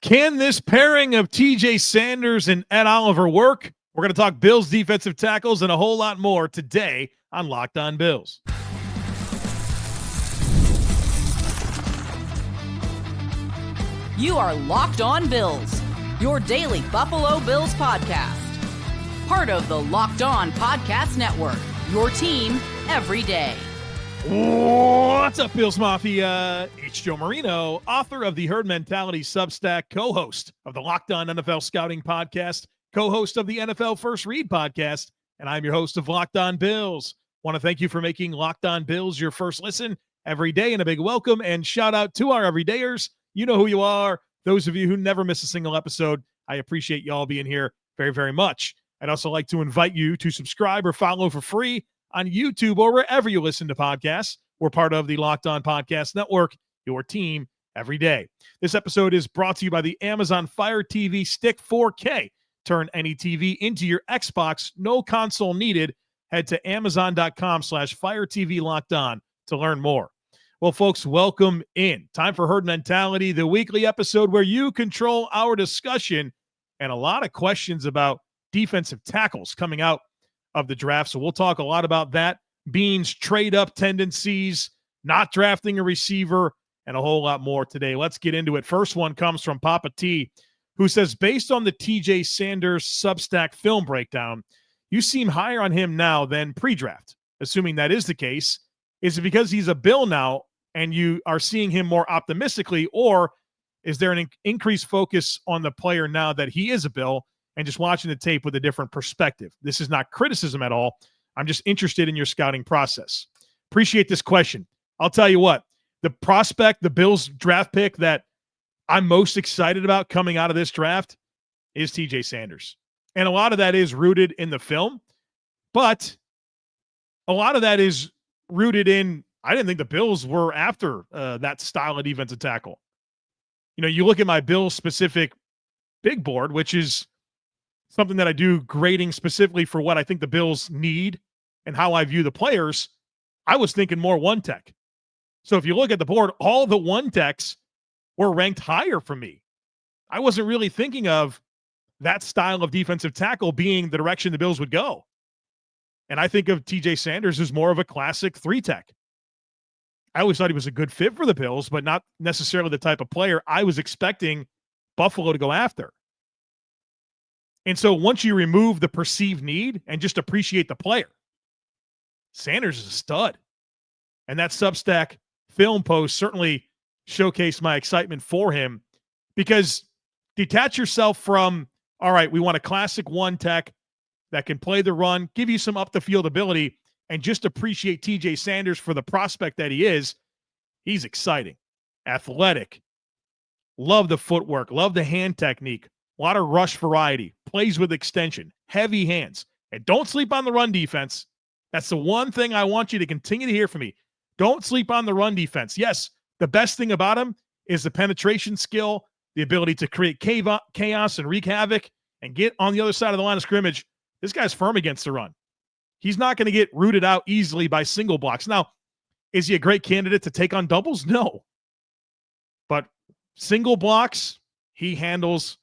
Can this pairing of TJ Sanders and Ed Oliver work? We're going to talk Bills defensive tackles and a whole lot more today on Locked On Bills. You are Locked On Bills, your daily Buffalo Bills podcast. Part of the Locked On Podcast Network, your team every day. What's up, Bills Mafia? It's Joe Marino, author of the Herd Mentality Substack, co-host of the Locked On NFL Scouting Podcast, co-host of the NFL First Read Podcast, and I'm your host of Locked On Bills. Want to thank you for making Locked On Bills your first listen every day, and a big welcome and shout out to our everydayers. You know who you are. Those of you who never miss a single episode, I appreciate y'all being here very, very much. I'd also like to invite you to subscribe or follow for free on YouTube or wherever you listen to podcasts. We're part of the Locked On Podcast Network, your team every day. This episode is brought to you by the Amazon Fire TV Stick 4K. Turn any TV into your Xbox, no console needed. Head to amazon.com/Fire TV Locked On to learn more. Well, folks, welcome in. Time for Herd Mentality, the weekly episode where you control our discussion and a lot of questions about defensive tackles coming out of the draft. So we'll talk a lot about that. Beane's trade-up tendencies, not drafting a receiver, and a whole lot more today. Let's get into it. First one comes from Papa T, who says, based on the TJ Sanders Substack film breakdown, you seem higher on him now than pre-draft. Assuming that is the case, is it because he's a Bill now and you are seeing him more optimistically, or is there an increased focus on the player now that he is a Bill and just watching the tape with a different perspective? This is not criticism at all. I'm just interested in your scouting process. Appreciate this question. I'll tell you what, the prospect, the Bills draft pick that I'm most excited about coming out of this draft is TJ Sanders. And a lot of that is rooted in the film, but a lot of that is rooted in, I didn't think the Bills were after that style of defensive tackle. You know, you look at my Bills specific big board, which is something that I do grading specifically for what I think the Bills need and how I view the players. I was thinking more one tech. So if you look at the board, all the one techs were ranked higher for me. I wasn't really thinking of that style of defensive tackle being the direction the Bills would go. And I think of TJ Sanders as more of a classic three tech. I always thought he was a good fit for the Bills, but not necessarily the type of player I was expecting Buffalo to go after. And so once you remove the perceived need and just appreciate the player, Sanders is a stud. And that Substack film post certainly showcased my excitement for him, because detach yourself from, all right, we want a classic one tech that can play the run, give you some up the field ability, and just appreciate TJ Sanders for the prospect that he is. He's exciting, athletic, love the footwork, love the hand technique, a lot of rush variety, plays with extension, heavy hands, and don't sleep on the run defense. That's the one thing I want you to continue to hear from me. Don't sleep on the run defense. Yes, the best thing about him is the penetration skill, the ability to create chaos and wreak havoc and get on the other side of the line of scrimmage. This guy's firm against the run. He's not going to get rooted out easily by single blocks. Now, is he a great candidate to take on doubles? No. But single blocks, he handles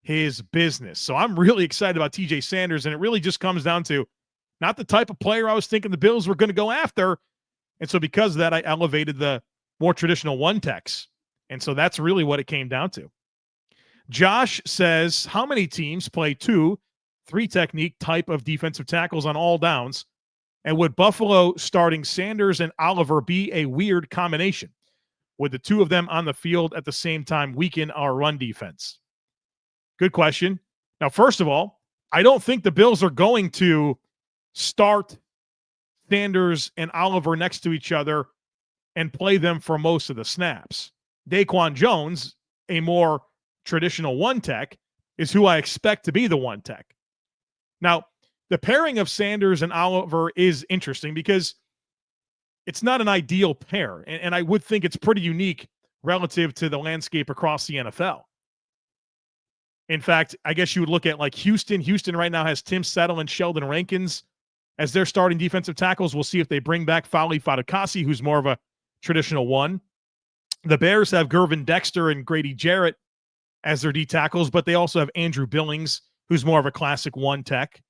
his business. So I'm really excited about TJ Sanders, and it really just comes down to not the type of player I was thinking the Bills were going to go after. And so because of that, I elevated the more traditional one techs. And so that's really what it came down to. Josh says, how many teams play 2-3 technique type of defensive tackles on all downs? And would Buffalo starting Sanders and Oliver be a weird combination? Would the two of them on the field at the same time weaken our run defense? Good question. Now, first of all, I don't think the Bills are going to start Sanders and Oliver next to each other and play them for most of the snaps. Daquan Jones, a more traditional one tech, is who I expect to be the one tech. Now, the pairing of Sanders and Oliver is interesting because it's not an ideal pair, and I would think it's pretty unique relative to the landscape across the NFL. In fact, I guess you would look at like Houston. Houston right now has Tim Settle and Sheldon Rankins as their starting defensive tackles. We'll see if they bring back Fali Fatukasi, who's more of a traditional one. The Bears have Gervin Dexter and Grady Jarrett as their D tackles, but they also have Andrew Billings, who's more of a classic one tech.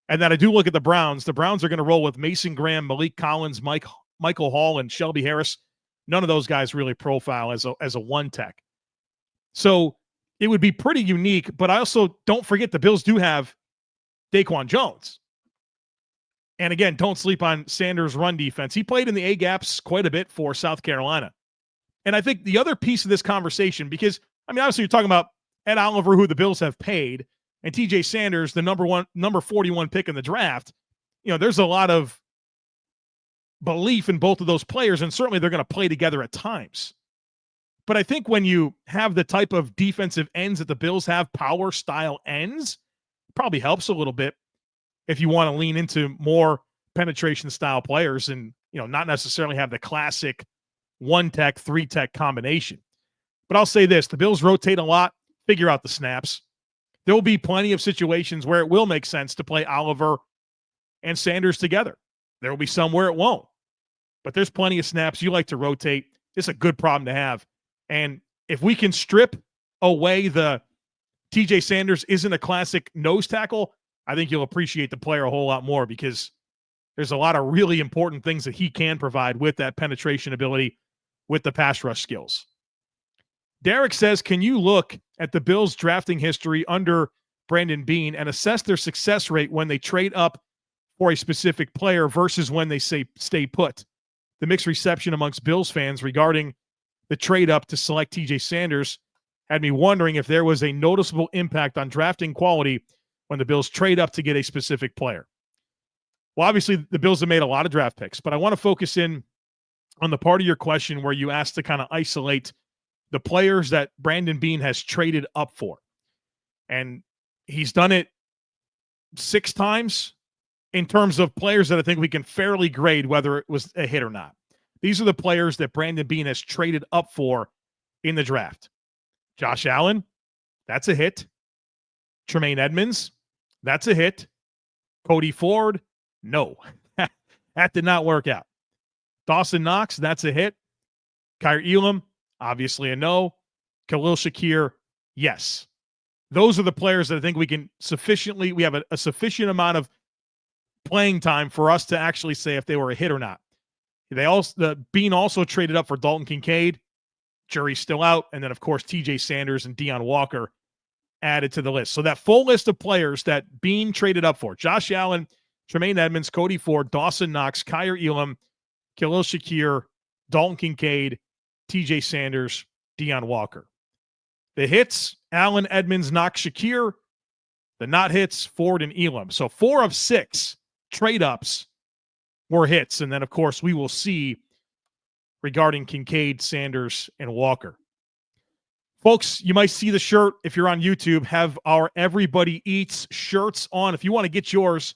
And then I do look at the Browns. The Browns are going to roll with Mason Graham, Malik Collins, Michael Hall, and Shelby Harris. None of those guys really profile as a one tech. So it would be pretty unique, but I also don't forget the Bills do have Daquan Jones. And again, don't sleep on Sanders' run defense. He played in the A-gaps quite a bit for South Carolina. And I think the other piece of this conversation, because, I mean, obviously you're talking about Ed Oliver, who the Bills have paid, and TJ Sanders, the number 41 pick in the draft. There's a lot of belief in both of those players, and certainly they're going to play together at times. But I think when you have the type of defensive ends that the Bills have, power style ends, it probably helps a little bit if you want to lean into more penetration style players and, not necessarily have the classic one tech, three tech combination. But I'll say this, the Bills rotate a lot, figure out the snaps. There will be plenty of situations where it will make sense to play Oliver and Sanders together. There will be some where it won't. But there's plenty of snaps. You like to rotate. It's a good problem to have. And if we can strip away the TJ Sanders isn't a classic nose tackle, I think you'll appreciate the player a whole lot more, because there's a lot of really important things that he can provide with that penetration ability, with the pass rush skills. Derek says, can you look at the Bills' drafting history under Brandon Beane and assess their success rate when they trade up for a specific player versus when they stay put? The mixed reception amongst Bills fans regarding the trade up to select TJ Sanders had me wondering if there was a noticeable impact on drafting quality when the Bills trade up to get a specific player. Well, obviously, the Bills have made a lot of draft picks, but I want to focus in on the part of your question where you asked to kind of isolate the players that Brandon Beane has traded up for. And he's done it 6 times in terms of players that I think we can fairly grade whether it was a hit or not. These are the players that Brandon Beane has traded up for in the draft. Josh Allen, that's a hit. Tremaine Edmonds, that's a hit. Cody Ford, no. That did not work out. Dawson Knox, that's a hit. Kyer Elam, obviously a no. Khalil Shakir, yes. Those are the players that I think we have a sufficient amount of playing time for us to actually say if they were a hit or not. Beane also traded up for Dalton Kincaid. Jury's still out. And then, of course, TJ Sanders and Deion Walker added to the list. So that full list of players that Beane traded up for: Josh Allen, Tremaine Edmonds, Cody Ford, Dawson Knox, Kyer Elam, Khalil Shakir, Dalton Kincaid, TJ Sanders, Deion Walker. The hits: Allen, Edmonds, Knox, Shakir. The not hits: Ford and Elam. So 4 of 6 trade-ups were hits. And then, of course, we will see regarding Kincaid, Sanders, and Walker. Folks, you might see the shirt, if you're on YouTube, have our Everybody Eats shirts on. If you want to get yours,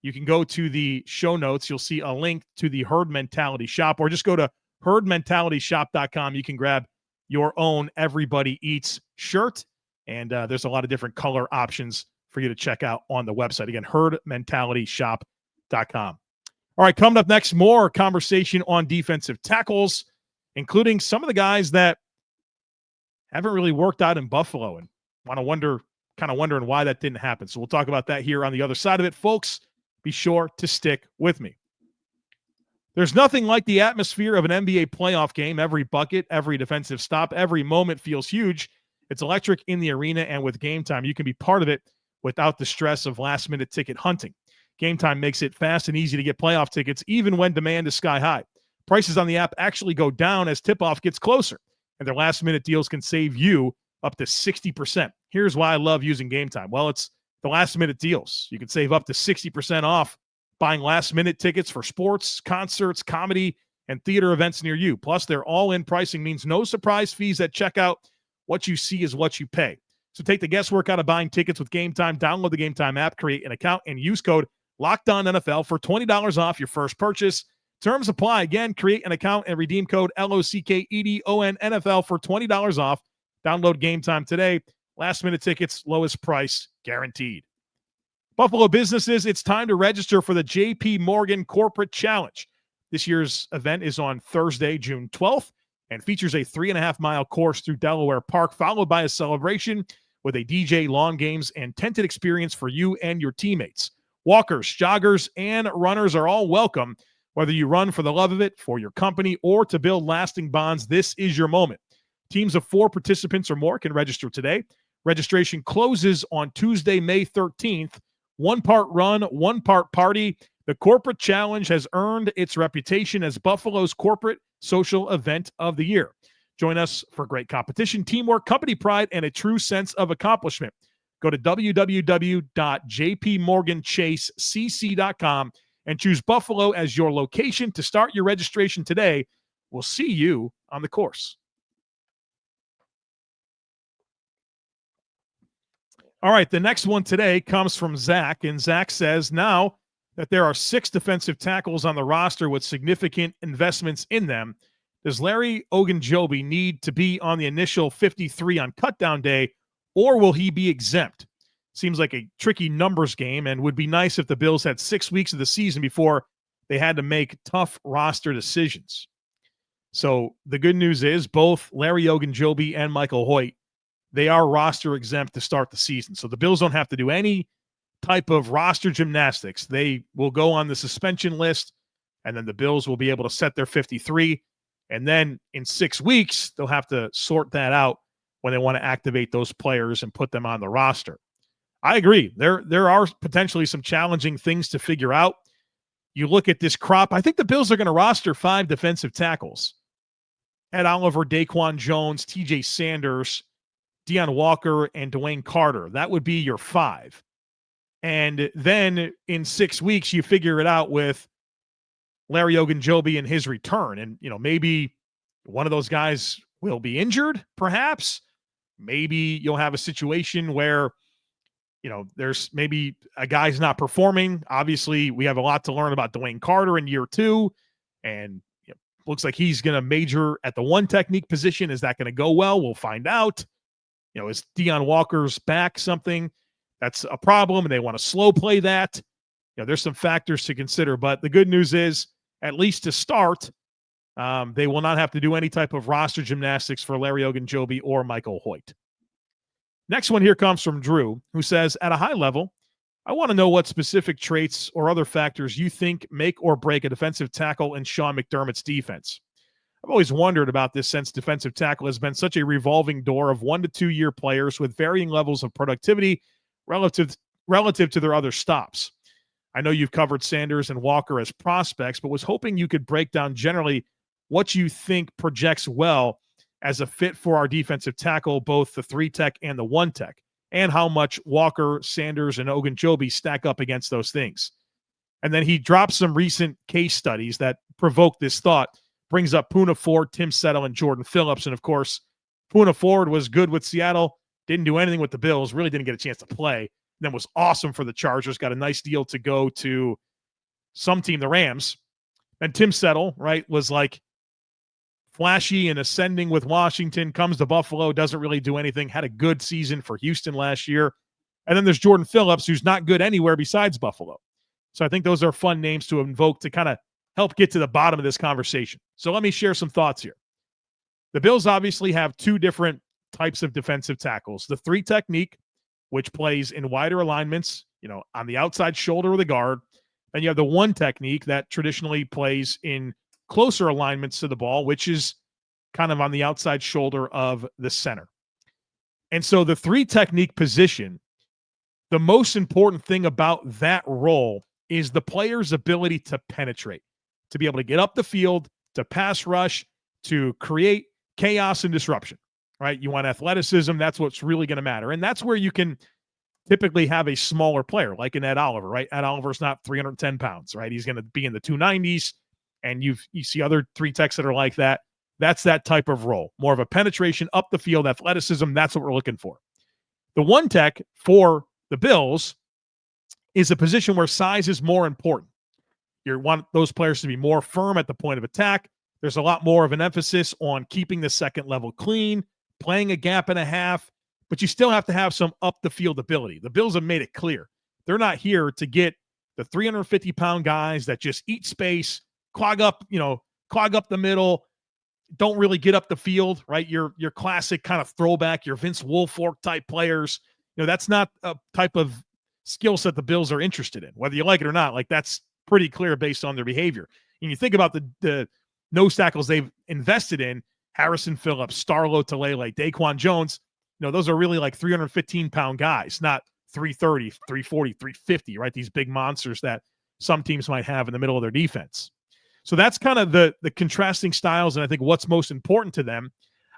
you can go to the show notes. You'll see a link to the Herd Mentality shop, or just go to herdmentalityshop.com. You can grab your own Everybody Eats shirt, and there's a lot of different color options for you to check out on the website. Again, herdmentalityshop.com. All right, coming up next, more conversation on defensive tackles, including some of the guys that haven't really worked out in Buffalo and wondering why that didn't happen. So we'll talk about that here on the other side of it. Folks, be sure to stick with me. There's nothing like the atmosphere of an NBA playoff game. Every bucket, every defensive stop, every moment feels huge. It's electric in the arena, and with Game Time, you can be part of it without the stress of last-minute ticket hunting. Game Time makes it fast and easy to get playoff tickets, even when demand is sky high. Prices on the app actually go down as tip-off gets closer, and their last-minute deals can save you up to 60%. Here's why I love using Game Time. Well, it's the last-minute deals. You can save up to 60% off buying last-minute tickets for sports, concerts, comedy, and theater events near you. Plus, their all-in pricing means no surprise fees at checkout. What you see is what you pay. So take the guesswork out of buying tickets with Game Time. Download the Game Time app, create an account, and use code LOCKEDONNFL for $20 off your first purchase. Terms apply. Again, create an account and redeem code LOCKEDONNFL for $20 off. Download Game Time today. Last-minute tickets, lowest price guaranteed. Buffalo businesses, it's time to register for the J.P. Morgan Corporate Challenge. This year's event is on Thursday, June 12th. and features a 3.5-mile course through Delaware Park, followed by a celebration with a DJ, lawn games, and tented experience for you and your teammates. Walkers, joggers, and runners are all welcome. Whether you run for the love of it, for your company, or to build lasting bonds, this is your moment. Teams of 4 participants or more can register today. Registration closes on Tuesday, May 13th. 1 part run, 1 part party. The Corporate Challenge has earned its reputation as Buffalo's corporate social event of the year. Join us for great competition, teamwork, company pride, and a true sense of accomplishment. Go to www.jpmorganchasecc.com and choose Buffalo as your location to start your registration today. We'll see you on the course. All right, the next one today comes from Zach, and Zach says, now that there are 6 defensive tackles on the roster with significant investments in them, does Larry Ogunjobi need to be on the initial 53 on cutdown day, or will he be exempt? Seems like a tricky numbers game, and would be nice if the Bills had 6 weeks of the season before they had to make tough roster decisions. So the good news is both Larry Ogunjobi and Michael Hoyt, they are roster exempt to start the season. So the Bills don't have to do any type of roster gymnastics. They will go on the suspension list, and then the Bills will be able to set their 53. And then in 6 weeks, they'll have to sort that out when they want to activate those players and put them on the roster. I agree. There are potentially some challenging things to figure out. You look at this crop, I think the Bills are going to roster 5 defensive tackles. Ed Oliver, Daquan Jones, TJ Sanders, Deion Walker, and Dwayne Carter. That would be your 5. And then in 6 weeks, you figure it out with Larry Ogunjobi and his return. And, maybe one of those guys will be injured, perhaps. Maybe you'll have a situation where, there's maybe a guy's not performing. Obviously, we have a lot to learn about Dwayne Carter in year 2. And looks like he's going to major at the 1 technique position. Is that going to go well? We'll find out. Is Deion Walker's back something that's a problem and they want to slow play that? There's some factors to consider, but the good news is, at least to start, they will not have to do any type of roster gymnastics for Larry Ogunjobi or Michael Hoyt. Next one here comes from Drew, who says, at a high level, I want to know what specific traits or other factors you think make or break a defensive tackle in Sean McDermott's defense. I've always wondered about this since defensive tackle has been such a revolving door of 1 to 2 year players with varying levels of productivity relative to their other stops. I know you've covered Sanders and Walker as prospects, but was hoping you could break down generally what you think projects well as a fit for our defensive tackle, both the 3-tech and the 1-tech, and how much Walker, Sanders, and Ogunjobi stack up against those things. And then he drops some recent case studies that provoke this thought, brings up Poona Ford, Tim Settle, and Jordan Phillips. And, of course, Poona Ford was good with Seattle, didn't do anything with the Bills, really didn't get a chance to play, then was awesome for the Chargers, got a nice deal to go to some team, the Rams. And Tim Settle, right, was like flashy and ascending with Washington, comes to Buffalo, doesn't really do anything, had a good season for Houston last year. And then there's Jordan Phillips, who's not good anywhere besides Buffalo. So I think those are fun names to invoke to kind of help get to the bottom of this conversation. So let me share some thoughts here. The Bills obviously have 2 different types of defensive tackles. The 3 technique, which plays in wider alignments, on the outside shoulder of the guard. And you have the 1 technique that traditionally plays in closer alignments to the ball, which is kind of on the outside shoulder of the center. And so the 3 technique position, the most important thing about that role is the player's ability to penetrate, to be able to get up the field, to pass rush, to create chaos and disruption, right? You want athleticism. That's what's really going to matter. And that's where you can typically have a smaller player like an Ed Oliver, right? Ed Oliver's not 310 pounds, right? He's going to be in the 290s. And you see other 3-techs that are like that. That's that type of role. More of a penetration up the field, athleticism. That's what we're looking for. The 1-tech for the Bills is a position where size is more important. You want those players to be more firm at the point of attack. There's a lot more of an emphasis on keeping the second level clean, playing a gap and a half, but you still have to have some up the field ability. The Bills have made it clear. They're not here to get the 350-pound guys that just eat space, clog up the middle, don't really get up the field, right? Your classic kind of throwback, your Vince Wilfork type players. That's not a type of skill set the Bills are interested in, whether you like it or not. Like, that's pretty clear based on their behavior. And you think about the nose tackles they've invested in: Harrison Phillips, Starlo Talele, Daquan Jones. Those are really like 315-pound guys, not 330, 340, 350, right? These big monsters that some teams might have in the middle of their defense. So that's kind of the contrasting styles, and I think what's most important to them.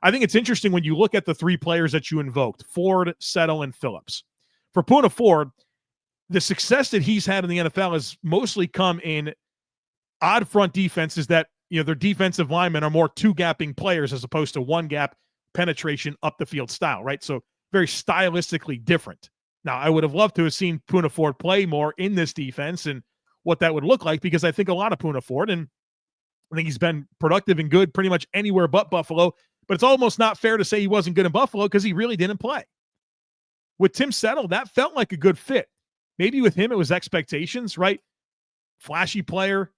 I think it's interesting when you look at the three players that you invoked: Ford, Settle, and Phillips. For Poona Ford, the success that he's had in the NFL has mostly come in odd front defenses that, their defensive linemen are more two-gapping players as opposed to one-gap penetration up the field style, right? So very stylistically different. Now, I would have loved to have seen Poona Ford play more in this defense and what that would look like, because I think a lot of Poona Ford, and I think he's been productive and good pretty much anywhere but Buffalo, but it's almost not fair to say he wasn't good in Buffalo because he really didn't play. With Tim Settle, that felt like a good fit. Maybe with him, it was expectations, right? Flashy player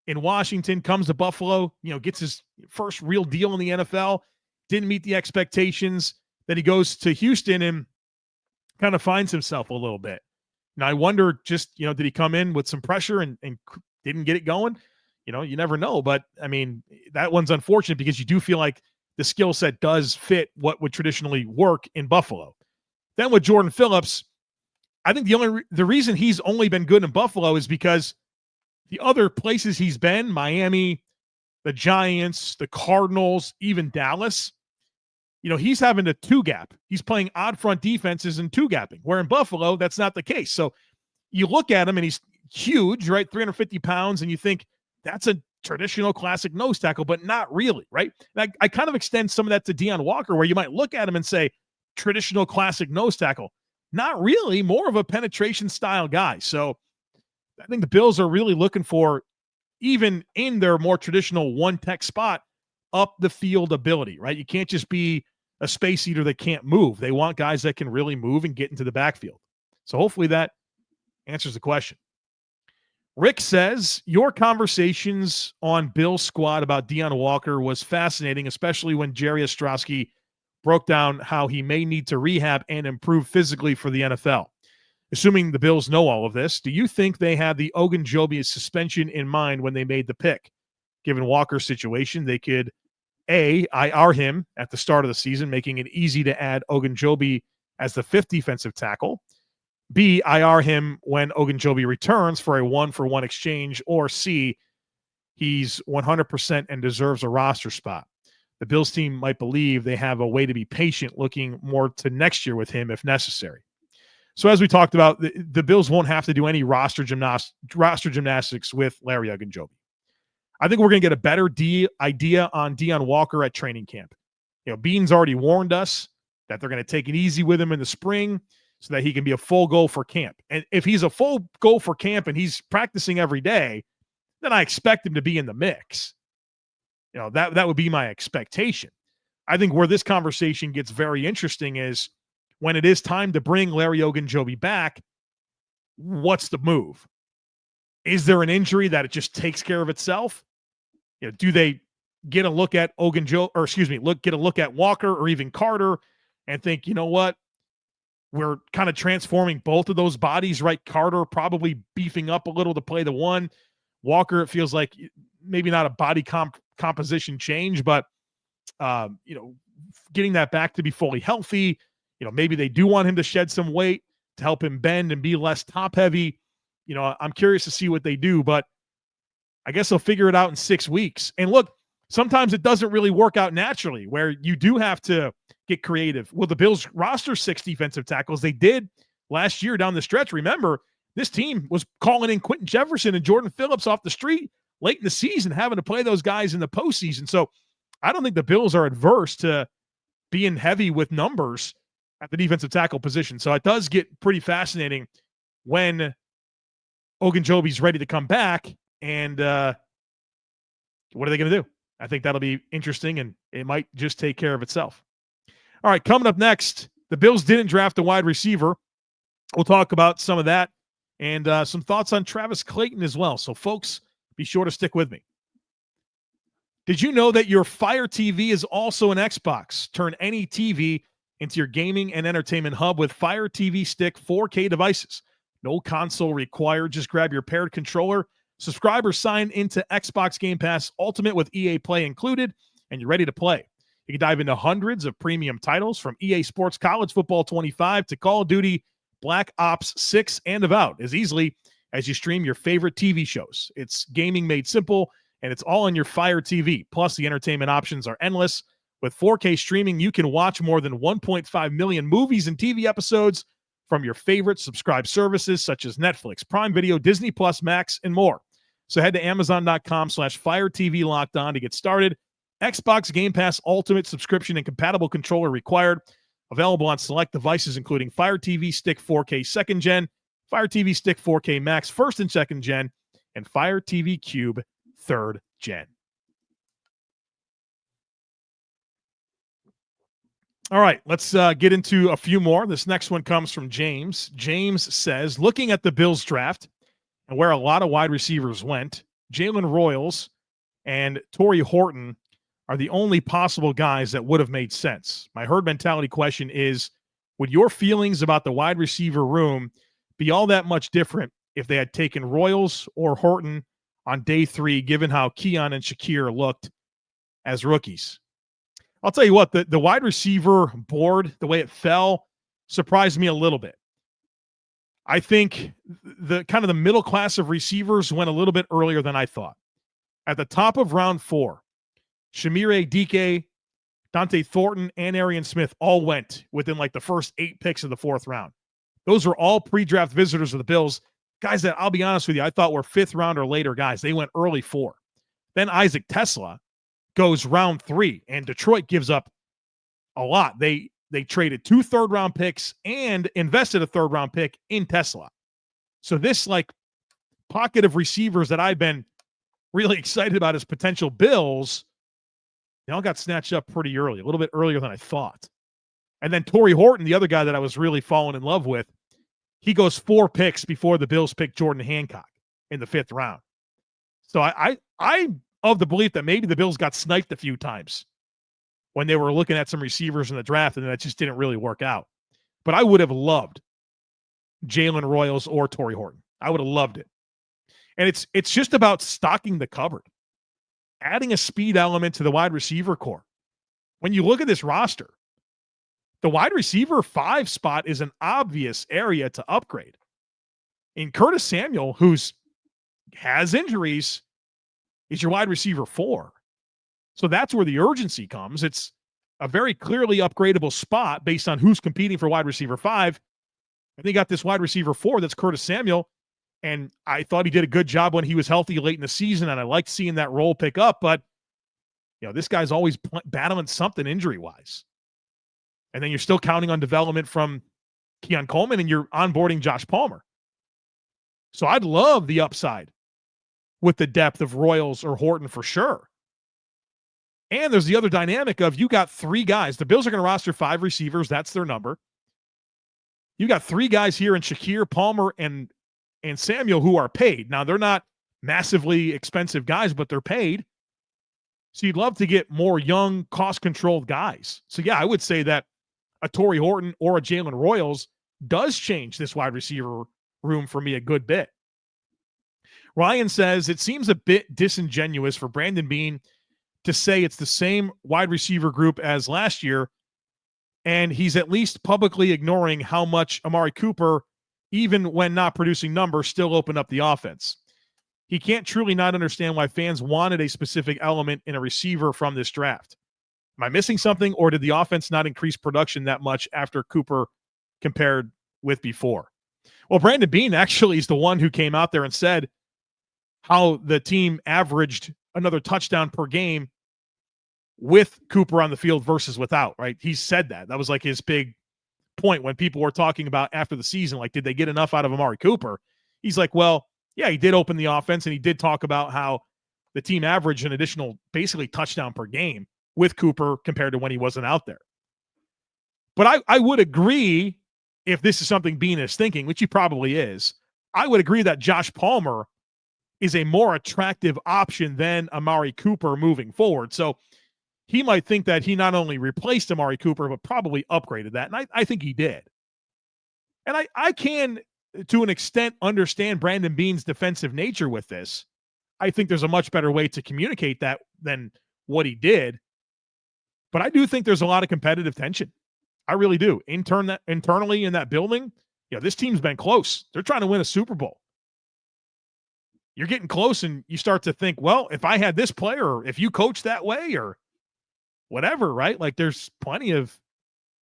in Washington, comes to Buffalo, gets his first real deal in the NFL, didn't meet the expectations. Then he goes to Houston and kind of finds himself a little bit. Now, I wonder just, did he come in with some pressure and didn't get it going? You never know. But, I mean, that one's unfortunate because you do feel like the skill set does fit what would traditionally work in Buffalo. Then with Jordan Phillips, I think the reason he's only been good in Buffalo is because the other places he's been, Miami, the Giants, the Cardinals, even Dallas, he's having a two-gap. He's playing odd front defenses and two-gapping, where in Buffalo, that's not the case. So you look at him, and he's huge, right, 350 pounds, and you think that's a traditional classic nose tackle, but not really, right? I kind of extend some of that to Deion Walker, where you might look at him and say, traditional classic nose tackle. Not really, more of a penetration style guy. So I think the Bills are really looking for, even in their more traditional one-tech spot, up the field ability, right? You can't just be a space eater that can't move. They want guys that can really move and get into the backfield. So hopefully that answers the question. Rick says, your conversations on Bill's squad about Deion Walker was fascinating, especially when Jerry Ostrowski broke down how he may need to rehab and improve physically for the NFL. Assuming the Bills know all of this, do you think they had the Ogunjobi suspension in mind when they made the pick? Given Walker's situation, they could A, IR him at the start of the season, making it easy to add Ogunjobi as the fifth defensive tackle. B, IR him when Ogunjobi returns for a 1-for-1 exchange. Or C, he's 100% and deserves a roster spot. The Bills team might believe they have a way to be patient, looking more to next year with him if necessary. So as we talked about, the Bills won't have to do any roster gymnastics with Larry Ogunjobi. I think we're going to get a better idea on Deion Walker at training camp. Beane's already warned us that they're going to take it easy with him in the spring so that he can be a full go for camp. And if he's a full go for camp and he's practicing every day, then I expect him to be in the mix. That would be my expectation. I think where this conversation gets very interesting is when it is time to bring Larry Ogunjobi back, what's the move? Is there an injury that it just takes care of itself? Do they get a look at get a look at Walker or even Carter and think, you know what? We're kind of transforming both of those bodies, right? Carter probably beefing up a little to play the one. Walker, it feels like maybe not a body composition change, but getting that back to be fully healthy. Maybe they do want him to shed some weight to help him bend and be less top heavy. I'm curious to see what they do, but I guess they'll figure it out in 6 weeks. And look, sometimes it doesn't really work out naturally, where you do have to get creative. Well, the Bills roster 6 defensive tackles. They did last year down the stretch. Remember, this team was calling in Quentin Jefferson and Jordan Phillips off the street late in the season, having to play those guys in the postseason. So I don't think the Bills are adverse to being heavy with numbers at the defensive tackle position. So it does get pretty fascinating when Ogunjobi's ready to come back. And what are they going to do? I think that'll be interesting, and it might just take care of itself. All right, coming up next, the Bills didn't draft a wide receiver. We'll talk about some of that and some thoughts on Travis Clayton as well. So, folks, be sure to stick with me. Did you know that your Fire TV is also an Xbox? Turn any TV into your gaming and entertainment hub with Fire TV Stick 4K devices. No console required. Just grab your paired controller, subscribe or sign into Xbox Game Pass Ultimate with EA Play included, and you're ready to play. You can dive into hundreds of premium titles from EA Sports College Football 25 to Call of Duty Black Ops 6 and about as easily as you stream your favorite TV shows. It's gaming made simple, and it's all on your Fire TV. Plus, the entertainment options are endless. With 4K streaming, you can watch more than 1.5 million movies and TV episodes from your favorite subscribed services such as Netflix, Prime Video, Disney Plus, Max, and more. So head to Amazon.com/Fire TV Locked On to get started. Xbox Game Pass Ultimate subscription and compatible controller required. Available on select devices, including Fire TV Stick 4K 2nd Gen, Fire TV Stick 4K Max 1st and 2nd Gen, and Fire TV Cube 3rd Gen. All right, let's get into a few more. This next one comes from James. James says, looking at the Bills draft and where a lot of wide receivers went, Jalen Royals and Torrey Horton are the only possible guys that would have made sense. My herd mentality question is, would your feelings about the wide receiver room be all that much different if they had taken Royals or Horton on day 3, given how Keon and Shakir looked as rookies? I'll tell you what, the wide receiver board, the way it fell, surprised me a little bit. I think the kind of the middle class of receivers went a little bit earlier than I thought. At the top of round 4, Shamire Dike, Dante Thornton, and Arian Smith all went within like the first 8 picks of the 4th round. Those were all pre-draft visitors of the Bills, guys that I'll be honest with you, I thought were 5th round or later guys. They went early 4. Then Isaac Tesla goes round 3, and Detroit gives up a lot. They traded 2 third-round picks and invested a 3rd-round pick in Tesla. So this like pocket of receivers that I've been really excited about as potential Bills, they all got snatched up pretty early, a little bit earlier than I thought. And then Torrey Horton, the other guy that I was really falling in love with, he goes 4 picks before the Bills pick Jordan Hancock in the 5th round. So I'm of the belief that maybe the Bills got sniped a few times when they were looking at some receivers in the draft, and that just didn't really work out. But I would have loved Jalen Royals or Torrey Horton. I would have loved it. And it's just about stocking the cupboard, adding a speed element to the wide receiver core. When you look at this roster, the wide receiver 5 spot is an obvious area to upgrade. In Curtis Samuel, who's has injuries, is your wide receiver 4. So that's where the urgency comes. It's a very clearly upgradable spot based on who's competing for wide receiver 5. And they got this wide receiver 4 that's Curtis Samuel. And I thought he did a good job when he was healthy late in the season, and I liked seeing that role pick up. But, you know, this guy's always battling something injury-wise. And then you're still counting on development from Keon Coleman, and you're onboarding Josh Palmer. So I'd love the upside with the depth of Royals or Horton for sure. And there's the other dynamic of you got 3 guys. The Bills are going to roster 5 receivers. That's their number. You got 3 guys here in Shakir, Palmer, and Samuel who are paid. Now, they're not massively expensive guys, but they're paid. So you'd love to get more young, cost-controlled guys. So, yeah, I would say that a Torrey Horton or a Jalen Royals does change this wide receiver room for me a good bit. Ryan says, it seems a bit disingenuous for Brandon Beane to say it's the same wide receiver group as last year, and he's at least publicly ignoring how much Amari Cooper, even when not producing numbers, still opened up the offense. He can't truly not understand why fans wanted a specific element in a receiver from this draft. Am I missing something, or did the offense not increase production that much after Cooper compared with before? Well, Brandon Beane actually is the one who came out there and said how the team averaged another touchdown per game with Cooper on the field versus without, right? He said that. That was like his big point when people were talking about after the season, like, did they get enough out of Amari Cooper? He's like, well, yeah, he did open the offense, and he did talk about how the team averaged an additional basically touchdown per game with Cooper compared to when he wasn't out there. But I would agree, if this is something Beane is thinking, which he probably is, I would agree that Josh Palmer is a more attractive option than Amari Cooper moving forward. So he might think that he not only replaced Amari Cooper, but probably upgraded that. And I think he did. And I can, to an extent, understand Brandon Beane's defensive nature with this. I think there's a much better way to communicate that than what he did. But I do think there's a lot of competitive tension. I really do. Internally in that building, this team's been close. They're trying to win a Super Bowl. You're getting close and you start to think, well, if I had this player, or if you coach that way or whatever, right? Like there's plenty of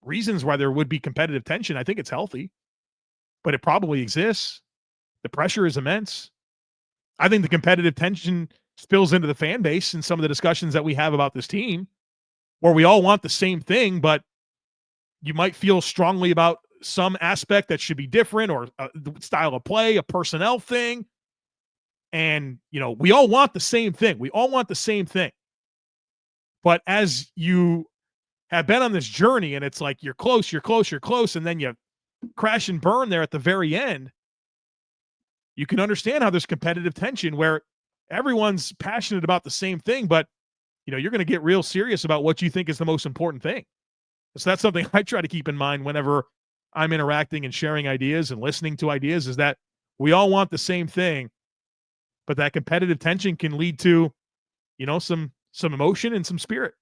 reasons why there would be competitive tension. I think it's healthy, but it probably exists. The pressure is immense. I think the competitive tension spills into the fan base and some of the discussions that we have about this team where we all want the same thing, but you might feel strongly about some aspect that should be different or the style of play, a personnel thing. And, we all want the same thing. We all want the same thing. But as you have been on this journey and it's like you're close, and then you crash and burn there at the very end, you can understand how there's competitive tension where everyone's passionate about the same thing, but, you're going to get real serious about what you think is the most important thing. So that's something I try to keep in mind whenever I'm interacting and sharing ideas and listening to ideas, is that we all want the same thing, but that competitive tension can lead to, some emotion and some spirit.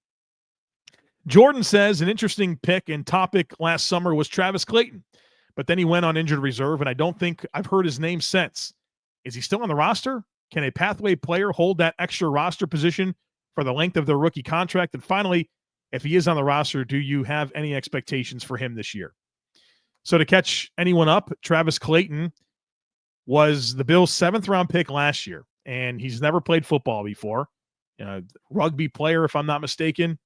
Jordan says an interesting pick and topic last summer was Travis Clayton, but then he went on injured reserve, and I don't think I've heard his name since. Is he still on the roster? Can a pathway player hold that extra roster position for the length of their rookie contract? And finally, if he is on the roster, do you have any expectations for him this year? So to catch anyone up, Travis Clayton was the Bills' 7th-round pick last year, and he's never played football before. Rugby player, if I'm not mistaken,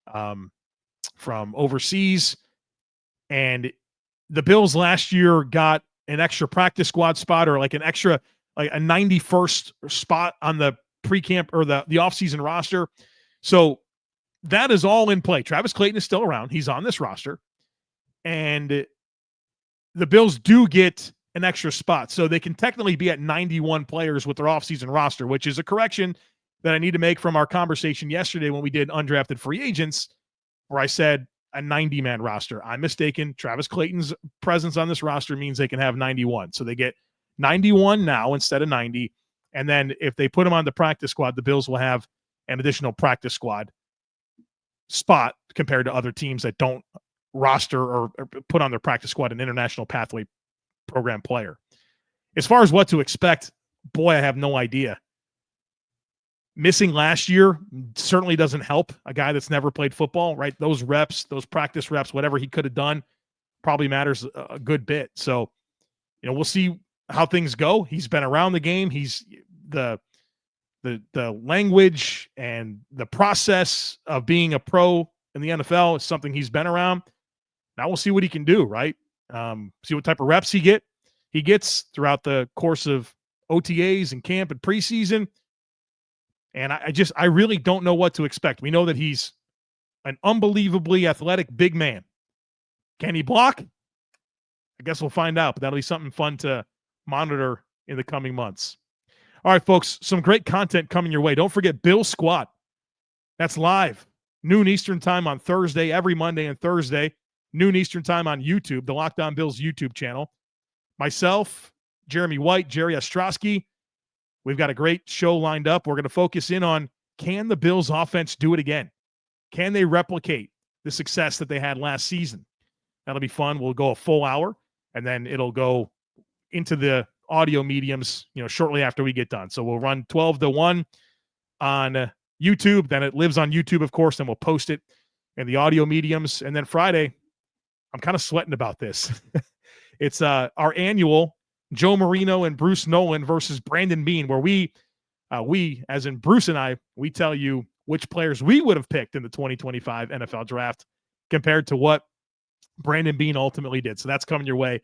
from overseas. And the Bills last year got an extra practice squad spot, or like an extra, like a 91st spot on the pre-camp or the offseason roster. So that is all in play. Travis Clayton is still around. He's on this roster. And the Bills do get an extra spot. So they can technically be at 91 players with their offseason roster, which is a correction that I need to make from our conversation yesterday when we did undrafted free agents, where I said a 90-man roster. I'm mistaken. Travis Clayton's presence on this roster means they can have 91. So they get 91 now instead of 90. And then if they put him on the practice squad, the Bills will have an additional practice squad spot compared to other teams that don't roster or put on their practice squad an international pathway program player. As far as what to expect, boy, I have no idea. Missing last year certainly doesn't help a guy that's never played football, right? Those reps, those practice reps, whatever he could have done probably matters a good bit. So, we'll see how things go. He's been around the game. He's the language and the process of being a pro in the NFL is something he's been around. Now we'll see what he can do, right? See what type of reps he gets throughout the course of OTAs and camp and preseason. And I really don't know what to expect. We know that he's an unbelievably athletic big man. Can he block? I guess we'll find out, but that'll be something fun to monitor in the coming months. All right, folks, some great content coming your way. Don't forget Bill Squad. That's live, noon Eastern time on Thursday, every Monday and Thursday, noon Eastern time on YouTube, the Locked On Bills YouTube channel. Myself, Jeremy White, Jerry Ostrowski. We've got a great show lined up. We're going to focus in on, can the Bills offense do it again? Can they replicate the success that they had last season? That'll be fun. We'll go a full hour, and then it'll go into the audio mediums, shortly after we get done. So we'll run 12 to 1 on YouTube. Then it lives on YouTube, of course, and we'll post it in the audio mediums. And then Friday, I'm kind of sweating about this. It's our annual Joe Marino and Bruce Nolan versus Brandon Beane, where we, as in Bruce and I, we tell you which players we would have picked in the 2025 NFL draft compared to what Brandon Beane ultimately did. So that's coming your way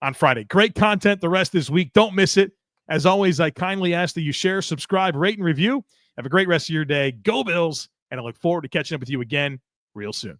on Friday. Great content the rest of this week. Don't miss it. As always, I kindly ask that you share, subscribe, rate, and review. Have a great rest of your day. Go Bills, and I look forward to catching up with you again real soon.